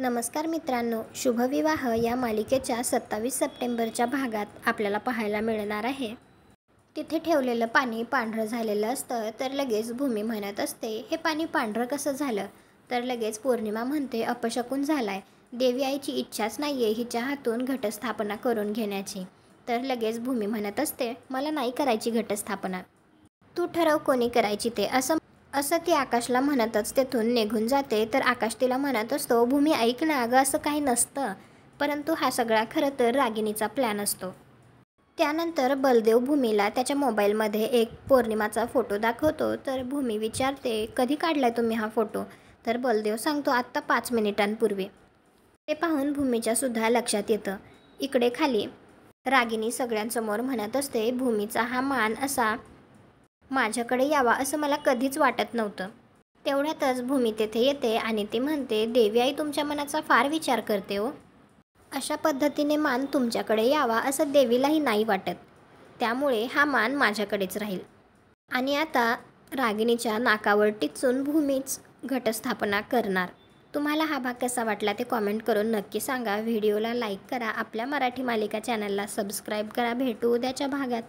नमस्कार मित्रांनो, शुभविवाह या मालिकेच्या 27 सप्टेंबरच्या भागात आपल्याला पाहायला मिळणार आहे. तिथे ठेवलेलं पाणी पांढरं झालेलं असतं तर लगेच भूमी म्हणत असते, हे पाणी पांढरं कसं झालं? तर लगेच पौर्णिमा म्हणते, अपशकुन झालाय. देवी आईची इच्छाच नाही आहे हिच्या हातून घटस्थापना करून घेण्याची. तर लगेच भूमी म्हणत असते, मला नाही करायची घटस्थापना. तू ठरव कोणी करायची ते. असं ती आकाशला म्हणतच तेथून निघून जाते. तर आकाश तिला म्हणत असतो, भूमी ऐक ना, अगं असं काही नसतं. परंतु हा सगळा खरं तर रागिणीचा प्लॅन असतो. त्यानंतर बलदेव भूमीला त्याच्या मोबाईलमध्ये एक पौर्णिमाचा फोटो दाखवतो. तर भूमी विचारते, कधी काढलाय तुम्ही हा फोटो? तर बलदेव सांगतो, आत्ता 5 मिनिटांपूर्वी. ते पाहून भूमीच्या सुद्धा लक्षात येतं. इकडे खाली रागिणी सगळ्यांसमोर म्हणत असते, भूमीचा हा मान असा माझ्याकडे यावा असं मला कधीच वाटत नव्हतं. तेवढ्यातच भूमी तेथे येते आणि ती म्हणते, देवी आई तुमच्या मनाचा फार विचार करते हो. अशा पद्धतीने मान तुमच्याकडे यावा असं देवीलाही नाही वाटत. त्यामुळे हा मान माझ्याकडेच राहील. आणि आता रागिणीच्या नाकावर टिचून भूमीच घटस्थापना करणार. तुम्हाला हा भाग कसा वाटला ते कॉमेंट करून नक्की सांगा. व्हिडिओला लाईक करा. आपल्या मराठी मालिका चॅनलला सबस्क्राईब करा. भेटू उद्याच्या भागात.